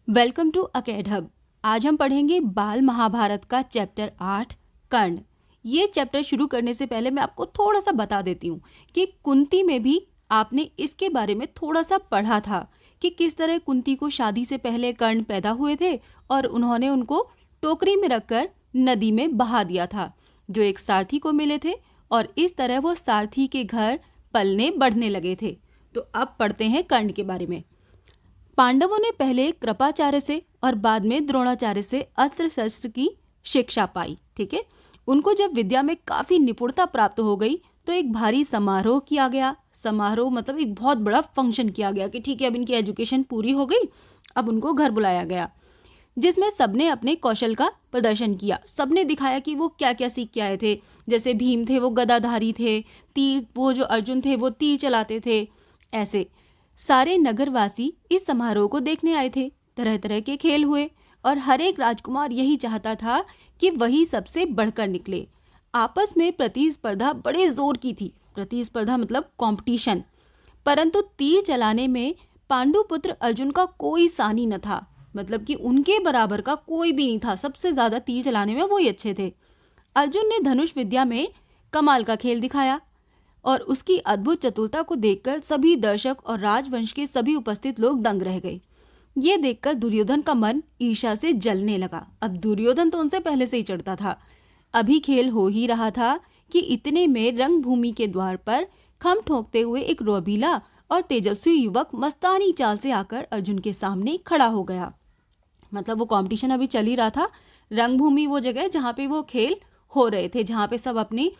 Welcome to अकेडहब। आज हम पढ़ेंगे बाल महाभारत का चैप्टर 8 कर्ण। ये चैप्टर शुरू करने से पहले मैं आपको थोड़ा सा बता देती हूँ कि कुंती में भी आपने इसके बारे में थोड़ा सा पढ़ा था कि किस तरह कुंती को शादी से पहले कर्ण पैदा हुए थे और उन्होंने उनको टोकरी में रखकर नदी में बहा दिया था जो एक सारथी को मिले थे, और इस तरह वो सारथी के घर पलने बढ़ने लगे थे। तो अब पढ़ते हैं कर्ण के बारे में। पांडवों ने पहले कृपाचार्य से और बाद में द्रोणाचार्य से अस्त्र शस्त्र की शिक्षा पाई। ठीक है, उनको जब विद्या में काफी निपुणता प्राप्त हो गई तो एक भारी समारोह किया गया। समारोह मतलब एक बहुत बड़ा फंक्शन किया गया कि ठीक है, अब इनकी एजुकेशन पूरी हो गई, अब उनको घर बुलाया गया, जिसमें सबने अपने कौशल का प्रदर्शन किया। सबने दिखाया कि वो क्या क्या सीख के आए थे। जैसे भीम थे वो गदाधारी थे, तीर वो जो अर्जुन थे वो तीर चलाते थे। ऐसे सारे नगरवासी इस समारोह को देखने आए थे। तरह तरह के खेल हुए और हर एक राजकुमार यही चाहता था कि वही सबसे बढ़कर निकले। आपस में प्रतिस्पर्धा बड़े जोर की थी। प्रतिस्पर्धा मतलब कंपटीशन। परंतु तीर चलाने में पांडुपुत्र अर्जुन का कोई सानी न था। मतलब कि उनके बराबर का कोई भी नहीं था। सबसे ज्यादा तीर चलाने में वो ही अच्छे थे। अर्जुन ने धनुष विद्या में कमाल का खेल दिखाया और उसकी अद्भुत चतुरता को देखकर सभी दर्शक और राजवंश के सभी उपस्थित लोग दंग रह गए। ये देखकर दुर्योधन का मन ईर्ष्या से जलने लगा। अब दुर्योधन तो उनसे पहले से ही चढ़ता था। अभी खेल हो ही रहा था कि इतने में रंगभूमि के द्वार पर खम ठोकते हुए एक रोबीला और तेजस्वी युवक मस्तानी चाल से आकर अर्जुन के सामने खड़ा हो गया। मतलब वो कंपटीशन अभी चल ही रहा था। रंगभूमि वो जगह जहाँ पे वो खेल हो रहे थे, जहाँ पे सब अपनी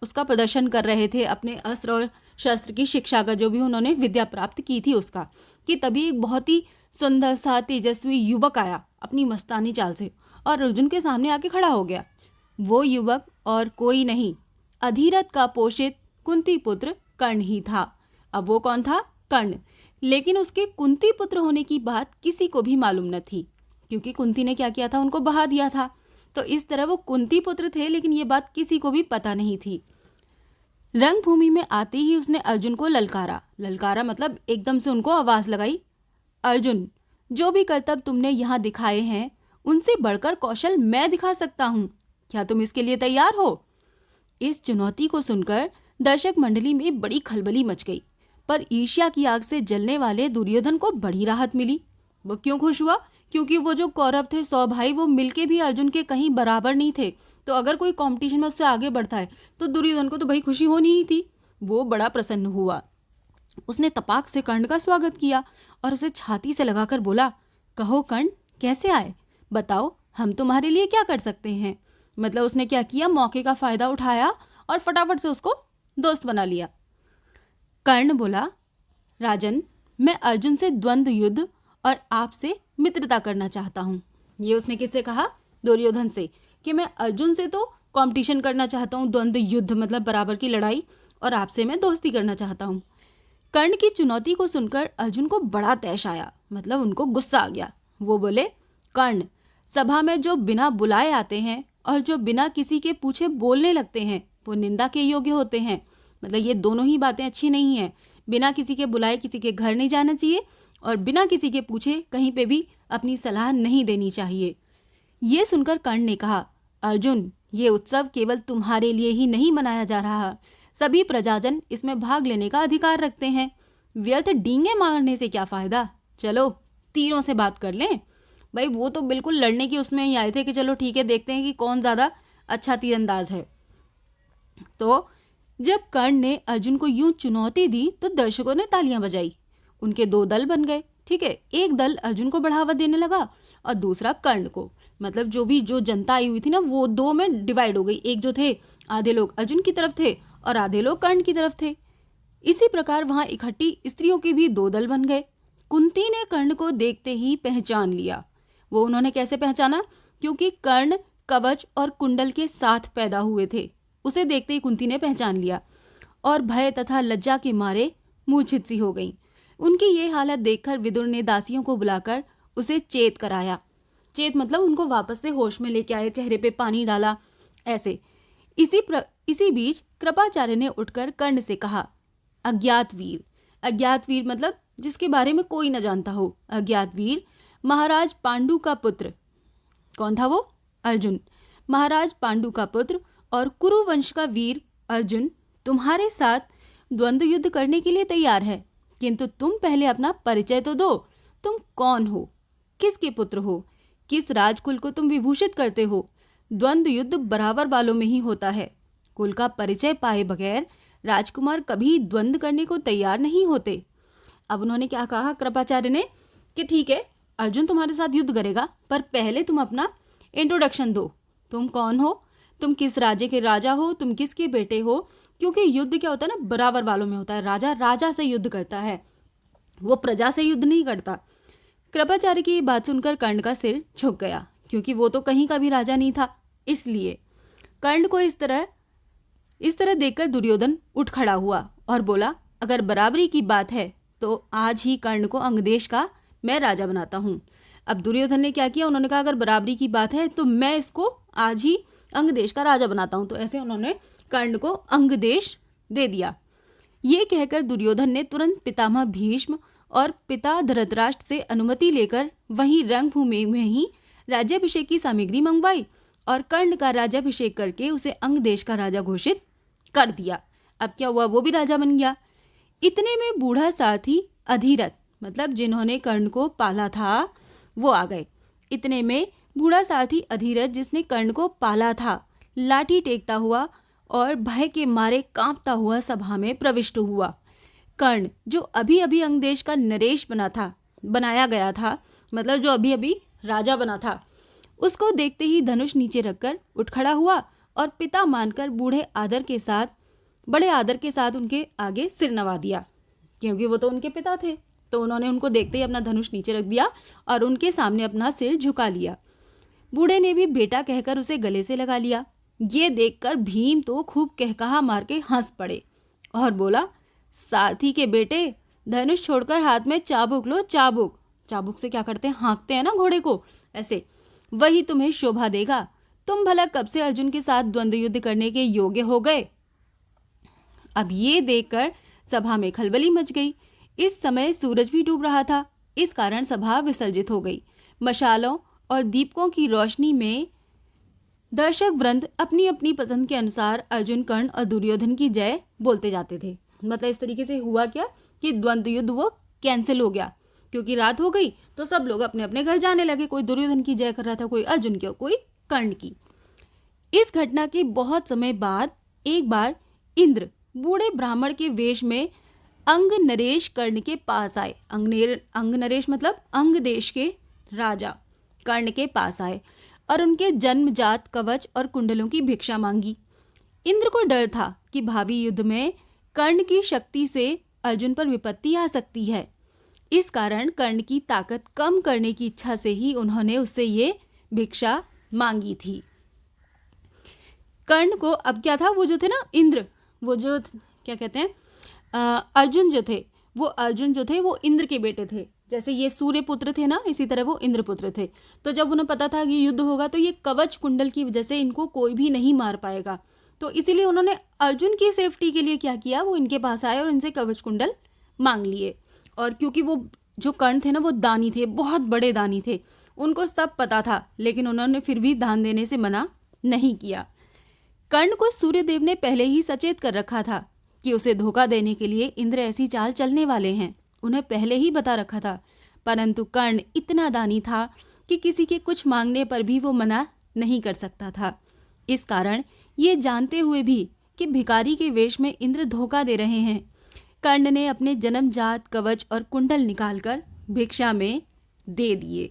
उसका प्रदर्शन कर रहे थे, अपने अस्त्र और शस्त्र की शिक्षा का जो भी उन्होंने विद्या प्राप्त की थी उसका। कि तभी एक बहुत ही सुंदर सा तेजस्वी युवक आया अपनी मस्तानी चाल से और अर्जुन के सामने आके खड़ा हो गया। वो युवक और कोई नहीं, अधीरथ का पोषित कुंती पुत्र कर्ण ही था। अब वो कौन था? कर्ण। लेकिन उसके कुंती पुत्र होने की बात किसी को भी मालूम न थी, क्योंकि कुंती ने क्या किया था, उनको बहा दिया था। तो इस तरह वो कुंती पुत्र थे, लेकिन ये बात किसी को भी पता नहीं थी। रंगभूमि में आते ही उसने अर्जुन को ललकारा। ललकारा मतलब एकदम से उनको आवाज लगाई, अर्जुन, जो भी करतब तुमने यहाँ दिखाए हैं उनसे बढ़कर कौशल मैं दिखा सकता हूँ। क्या तुम इसके लिए तैयार हो? इस चुनौती को सुनकर दर्शक मंडली में बड़ी खलबली मच गई, पर ईर्ष्या की आग से जलने वाले दुर्योधन को बड़ी राहत मिली। वो क्यों खुश हुआ? क्योंकि वो जो कौरव थे 100 भाई, वो मिलके भी अर्जुन के कहीं बराबर नहीं थे। तो अगर कोई कंपटीशन में उससे आगे बढ़ता है तो दुर्योधन को तो भाई खुशी होनी ही थी। वो बड़ा प्रसन्न हुआ। उसने तपाक से कर्ण का स्वागत किया और उसे छाती से लगाकर बोला, कहो कर्ण, कैसे आए? बताओ, हम तुम्हारे लिए क्या कर सकते हैं? मतलब उसने क्या किया, मौके का फायदा उठाया और फटाफट से उसको दोस्त बना लिया। कर्ण बोला, राजन, मैं अर्जुन से द्वंद्व युद्ध और आपसे मित्रता करना चाहता हूँ। ये उसने किससे कहा? दुर्योधन से, कि मैं अर्जुन से तो कंपटीशन करना चाहता हूँ, द्वंद्व युद्ध मतलब बराबर की लड़ाई, और आपसे मैं दोस्ती करना चाहता हूँ। कर्ण की चुनौती को सुनकर अर्जुन को बड़ा तैश आया, मतलब उनको गुस्सा आ गया। वो बोले, कर्ण, सभा में जो बिना बुलाए आते हैं और जो बिना किसी के पूछे बोलने लगते हैं वो निंदा के योग्य होते हैं। मतलब ये दोनों ही बातें अच्छी नहीं है। बिना किसी के बुलाए किसी के घर नहीं जाना चाहिए और बिना किसी के पूछे कहीं पे भी अपनी सलाह नहीं देनी चाहिए। ये सुनकर कर्ण ने कहा, अर्जुन, ये उत्सव केवल तुम्हारे लिए ही नहीं मनाया जा रहा, सभी प्रजाजन इसमें भाग लेने का अधिकार रखते हैं। व्यर्थ डींगे मारने से क्या फायदा? चलो तीरों से बात कर लें। भाई वो तो बिल्कुल लड़ने की उसमें ही आए थे कि चलो ठीक है, देखते हैं कि कौन ज्यादा अच्छा तीरंदाज है। तो जब कर्ण ने अर्जुन को यूं चुनौती दी तो दर्शकों ने तालियां बजाई। उनके दो दल बन गए। ठीक है, एक दल अर्जुन को बढ़ावा देने लगा और दूसरा कर्ण को। मतलब जो जनता आई हुई थी ना, वो दो में डिवाइड हो गई। एक जो थे, आधे लोग अर्जुन की तरफ थे और आधे लोग कर्ण की तरफ थे। इसी प्रकार वहां इकट्ठी स्त्रियों के भी दो दल बन गए। कुंती ने कर्ण को देखते ही पहचान लिया। वो उन्होंने कैसे पहचाना? क्योंकि कर्ण कवच और कुंडल के साथ पैदा हुए थे। उसे देखते ही कुंती ने पहचान लिया और भय तथा लज्जा के मारे मूर्छित सी हो गई। उनकी ये हालत देखकर विदुर ने दासियों को बुलाकर उसे चेत कराया। चेत मतलब उनको वापस से होश में लेके आए, चेहरे पे पानी डाला, ऐसे। इसी बीच कृपाचार्य ने उठकर कर्ण से कहा, अज्ञात वीर। अज्ञात वीर मतलब जिसके बारे में कोई न जानता हो। अज्ञात वीर, महाराज पांडु का पुत्र, कौन था वो? अर्जुन। महाराज पांडु का पुत्र और कुरु वंश का वीर अर्जुन तुम्हारे साथ द्वंद्व युद्ध करने के लिए तैयार है, किंतु तुम पहले अपना परिचय तो दो। तुम कौन हो, किसके पुत्र हो, किस राजकुल को तुम विभूषित करते हो? द्वंद्व युद्ध बराबर वालों में ही होता है। कुल का परिचय पाए बगैर राजकुमार कभी द्वंद्व करने को तैयार नहीं होते। अब उन्होंने क्या कहा कृपाचार्य ने कि ठीक है, अर्जुन तुम्हारे साथ युद्ध करेगा, पर पहले तुम अपना इंट्रोडक्शन दो। तुम कौन हो, तुम किस राज्य के राजा हो, तुम किसके बेटे हो? क्योंकि युद्ध क्या होता है ना, बराबर वालों में होता है। राजा राजा से युद्ध करता है, वो प्रजा से युद्ध नहीं करता। कृपाचार्य की बात सुनकर कर्ण का सिर झुक गया, क्योंकि वो तो कहीं का भी राजा नहीं था। इसलिए कर्ण को इस तरह देखकर दुर्योधन उठ खड़ा हुआ और बोला, अगर बराबरी की बात है तो आज ही कर्ण को अंगदेश का मैं राजा बनाता हूँ। अब दुर्योधन ने क्या किया, उन्होंने कहा अगर बराबरी की बात है तो मैं इसको आज ही अंगदेश का राजा बनाता हूँ। तो ऐसे उन्होंने कर्ण को अंगदेश दे दिया। ये कहकर दुर्योधन ने तुरंत पितामह भीष्म और पिता धृतराष्ट्र से अनुमति लेकर वहीं रंगभूमि में ही राज्याभिषेक की सामग्री मंगवाई और कर्ण का राज्याभिषेक करके उसे अंगदेश का राजा घोषित कर दिया। अब क्या हुआ, वो भी राजा बन गया। इतने में बूढ़ा सारथी अधिरथ, मतलब जिन्होंने कर्ण को पाला था, वो आ गए। इतने में बूढ़ा सारथी अधिरथ, जिसने कर्ण को पाला था, लाठी टेकता हुआ और भय के मारे कांपता हुआ सभा में प्रविष्ट हुआ। कर्ण, जो अभी अभी अंगदेश का नरेश बनाया गया था, मतलब जो अभी अभी राजा बना था, उसको देखते ही धनुष नीचे रखकर उठ खड़ा हुआ और पिता मानकर बड़े आदर के साथ उनके आगे सिर नवा दिया, क्योंकि वो तो उनके पिता थे। तो उन्होंने उनको देखते ही अपना धनुष नीचे रख दिया और उनके सामने अपना सिर झुका लिया। बूढ़े ने भी बेटा कहकर उसे गले से लगा लिया। ये देखकर भीम तो खूब कहकहा मार के हंस पड़े और बोला, सारथी के बेटे, धनुष छोड़कर हाथ में चाबुक लो। चाबुक से क्या करते हैं, हाँकते हैं ना घोड़े को, ऐसे, वही तुम्हें शोभा देगा। तुम भला कब से अर्जुन के साथ द्वंद्व युद्ध करने के योग्य हो गए? अब ये देखकर सभा में खलबली मच गई। इस समय सूरज भी डूब रहा था, इस कारण सभा विसर्जित हो गई। मशालों और दीपकों की रोशनी में दर्शक वृंद अपनी अपनी पसंद के अनुसार अर्जुन, कर्ण और दुर्योधन की जय बोलते जाते थे। मतलब इस तरीके से हुआ क्या कि द्वंद्व युद्ध वो कैंसिल हो गया, क्योंकि रात हो गई तो सब लोग अपने अपने घर जाने लगे। कोई दुर्योधन की जय कर रहा था, कोई अर्जुन की, कोई कर्ण की। इस घटना के बहुत समय बाद एक बार इंद्र बूढ़े ब्राह्मण के वेश में अंग नरेश कर्ण के पास आए। अंग नरेश मतलब अंग देश के राजा कर्ण के पास आए और उनके जन्मजात कवच और कुंडलों की भिक्षा मांगी। इंद्र को डर था कि भावी युद्ध में कर्ण की शक्ति से अर्जुन पर विपत्ति आ सकती है। इस कारण कर्ण की ताकत कम करने की इच्छा से ही उन्होंने उससे ये भिक्षा मांगी थी। कर्ण को अब क्या था, वो जो थे ना इंद्र, वो जो क्या कहते हैं, अर्जुन जो थे वो इंद्र के बेटे थे। जैसे ये सूर्य पुत्र थे ना, इसी तरह वो इंद्र पुत्र थे। तो जब उन्हें पता था कि युद्ध होगा तो ये कवच कुंडल की वजह से इनको कोई भी नहीं मार पाएगा, तो इसीलिए उन्होंने अर्जुन की सेफ्टी के लिए क्या किया, वो इनके पास आए और इनसे कवच कुंडल मांग लिए। और क्योंकि वो जो कर्ण थे ना, वो दानी थे, बहुत बड़े दानी थे, उनको सब पता था, लेकिन उन्होंने फिर भी दान देने से मना नहीं किया। कर्ण को सूर्यदेव ने पहले ही सचेत कर रखा था कि उसे धोखा देने के लिए इंद्र ऐसी चाल चलने वाले हैं, उन्हें पहले ही बता रखा था। परंतु कर्ण इतना दानी था कि किसी के कुछ मांगने पर भी वो मना नहीं कर सकता था। इस कारण ये जानते हुए भी कि भिखारी के वेश में इंद्र धोखा दे रहे हैं, कर्ण ने अपने जन्मजात कवच और कुंडल निकालकर भिक्षा में दे दिए।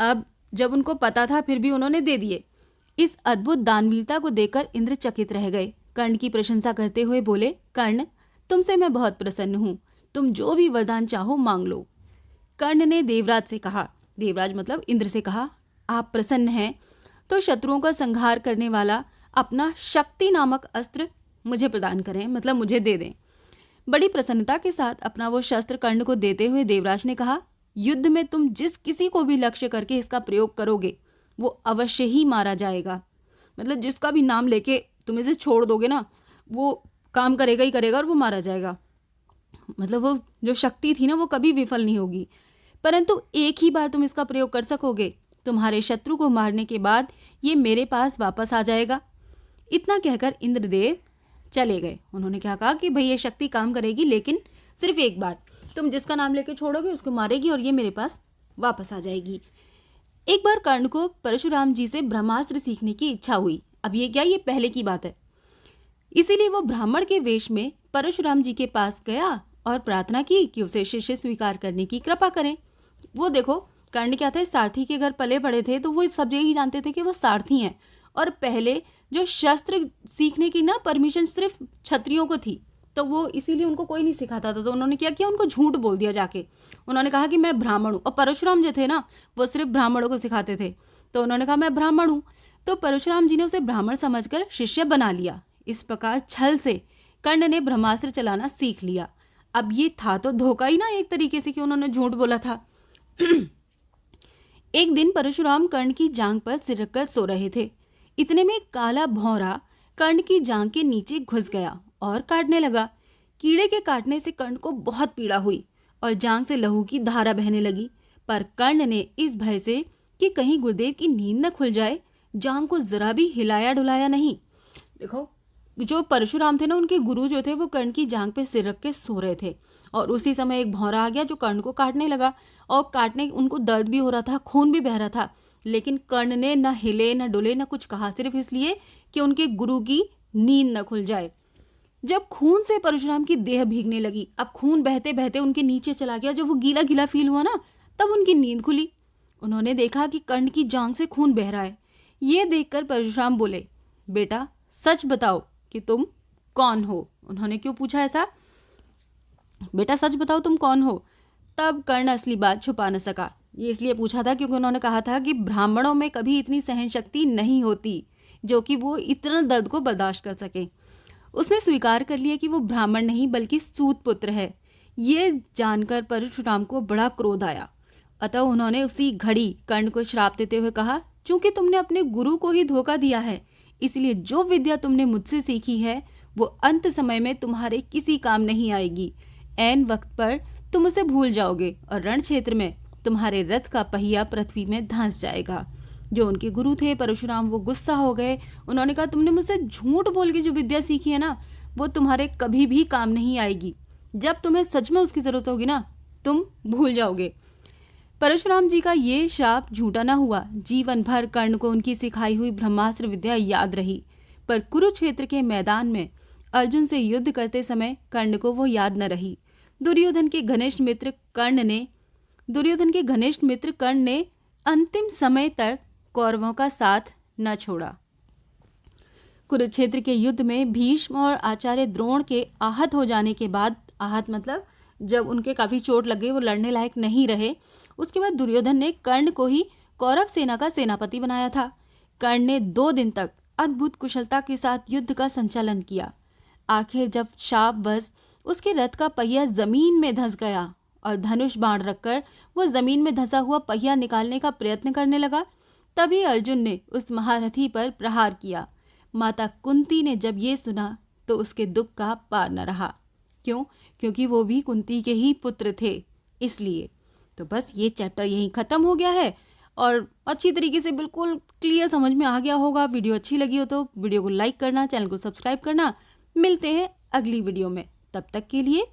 अब जब उनको पता था फिर भी उन्होंने दे दिए। इस अद्भुत दानवीरता को देखकर इंद्र चकित रह गए। कर्ण की प्रशंसा करते हुए बोले, कर्ण, तुमसे मैं बहुत प्रसन्न हूँ, तुम जो भी वरदान चाहो मांग लो। कर्ण ने देवराज से कहा, देवराज मतलब इंद्र से कहा, आप प्रसन्न हैं तो शत्रुओं का संहार करने वाला अपना शक्ति नामक अस्त्र मुझे प्रदान करें, मतलब मुझे दे दें। बड़ी प्रसन्नता के साथ अपना वो शस्त्र कर्ण को देते हुए देवराज ने कहा, युद्ध में तुम जिस किसी को भी लक्ष्य करके इसका प्रयोग करोगे वो अवश्य ही मारा जाएगा। मतलब जिसका भी नाम लेके तुम इसे छोड़ दोगे ना, वो काम करेगा ही करेगा और वो मारा जाएगा। मतलब वो जो शक्ति थी ना, वो कभी विफल नहीं होगी। परंतु एक ही बार तुम इसका प्रयोग कर सकोगे। तुम्हारे शत्रु को मारने के बाद ये मेरे पास वापस आ जाएगा। इतना कहकर इंद्रदेव चले गए। उन्होंने क्या कहा कि भाई ये शक्ति काम करेगी, लेकिन सिर्फ एक बार। तुम जिसका नाम लेके छोड़ोगे उसको मारेगी और ये मेरे पास वापस आ जाएगी। एक बार कर्ण को परशुराम जी से ब्रह्मास्त्र सीखने की इच्छा हुई। अब ये क्या, ये पहले की बात है। इसीलिए वो ब्राह्मण के वेश में परशुराम जी के पास गया और प्रार्थना की कि उसे शिष्य स्वीकार करने की कृपा करें। वो देखो, कर्ण क्या थे, सारथी के घर पले पड़े थे, तो वो सब यही जानते थे कि वो सारथी हैं। और पहले जो शस्त्र सीखने की ना परमिशन सिर्फ क्षत्रियों को थी, तो वो इसीलिए उनको कोई नहीं सिखाता था। तो उन्होंने क्या किया, उनको झूठ बोल दिया जाके। उन्होंने कहा कि मैं ब्राह्मण हूँ। और परशुराम जो थे ना, वो सिर्फ ब्राह्मणों को सिखाते थे। तो उन्होंने कहा मैं ब्राह्मण हूँ। तो परशुराम जी ने उसे ब्राह्मण समझकर शिष्य बना लिया। इस प्रकार छल से कर्ण ने ब्रह्मास्त्र चलाना सीख लिया। अब ये था तो धोखा ही ना एक तरीके से, कि उन्होंने झूठ बोला था। एक दिन परशुराम कर्ण की जांग पर सिर रखकर सो रहे थे। इतने में काला भौरा कर्ण की जांग के नीचे घुस गया और काटने लगा। कीड़े के काटने से कर्ण को बहुत पीड़ा हुई और जांग से लहू की धारा बहने लगी। पर कर्ण ने इस भय से कि कहीं गुरुदेव की नींद न खुल जाए, जांग को जरा भी हिलाया डुलाया नहीं। देखो, जो परशुराम थे ना, उनके गुरु जो थे वो कर्ण की जांग पे सिर रख के सो रहे थे। और उसी समय एक भौरा आ गया जो कर्ण को काटने लगा। और काटने उनको दर्द भी हो रहा था, खून भी बह रहा था। लेकिन कर्ण ने न हिले न डुले न कुछ कहा, सिर्फ इसलिए कि उनके गुरु की नींद न खुल जाए। जब खून से परशुराम की देह भीगने लगी, अब खून बहते बहते उनके नीचे चला गया, जब वो गीला गीला फील हुआ ना, तब उनकी नींद खुली। उन्होंने देखा कि कर्ण की जांग से खून बह रहा है। ये देखकर परशुराम बोले, बेटा सच बताओ कि तुम कौन हो। उन्होंने क्यों पूछा ऐसा, बेटा सच बताओ तुम कौन हो। तब कर्ण असली बात छुपा न सका। ये इसलिए पूछा था क्योंकि उन्होंने कहा था कि ब्राह्मणों में कभी इतनी सहन शक्ति नहीं होती जो कि वो इतना दर्द को बर्दाश्त कर सके। उसने स्वीकार कर लिया कि वो ब्राह्मण नहीं बल्कि सूत पुत्र है। ये जानकर परशुराम को बड़ा क्रोध आया। अतः उन्होंने उसी घड़ी कर्ण को श्राप देते हुए कहा, चूंकि तुमने अपने गुरु को ही धोखा दिया है, इसलिए जो विद्या तुमने मुझसे सीखी है वो अंत समय में तुम्हारे किसी काम नहीं आएगी। ऐन वक्त पर तुम उसे भूल जाओगे और रण क्षेत्र में तुम्हारे रथ का पहिया पृथ्वी में धंस जाएगा। जो उनके गुरु थे परशुराम, वो गुस्सा हो गए। उन्होंने कहा, तुमने मुझसे झूठ बोल के जो विद्या सीखी है ना, वो तुम्हारे कभी भी काम नहीं आएगी। जब तुम्हें सच में उसकी जरूरत होगी ना, तुम भूल जाओगे। परशुराम जी का ये शाप झूठा ना हुआ। जीवन भर कर्ण को उनकी सिखाई हुई ब्रह्मास्त्र विद्या याद रही। पर कुरुक्षेत्र के मैदान में अर्जुन से युद्ध करते समय कर्ण को वो याद न रही। दुर्योधन के घनिष्ठ मित्र कर्ण ने अंतिम समय तक कौरवों का साथ न छोड़ा। कुरुक्षेत्र के युद्ध में भीष्म और आचार्य द्रोण के आहत हो जाने के बाद, आहत मतलब जब उनके काफी चोट लग गई, वो लड़ने लायक नहीं रहे, उसके बाद दुर्योधन ने कर्ण को ही कौरव सेना का सेनापति बनाया था। कर्ण ने 2 दिन तक अद्भुत कुशलता के साथ युद्ध का संचालन किया। आखिर जब शापवश उसके रथ का पहिया जमीन में धंस गया और धनुष बाण रखकर वो जमीन में धंसा हुआ पहिया निकालने का प्रयत्न करने लगा, तभी अर्जुन ने उस महारथी पर प्रहार किया। माता कुंती ने जब ये सुना तो उसके दुख का पार न रहा। क्यों? क्योंकि वो भी कुंती के ही पुत्र थे, इसलिए। तो बस ये चैप्टर यहीं ख़त्म हो गया है और अच्छी तरीके से बिल्कुल क्लियर समझ में आ गया होगा। वीडियो अच्छी लगी हो तो वीडियो को लाइक करना, चैनल को सब्सक्राइब करना। मिलते हैं अगली वीडियो में, तब तक के लिए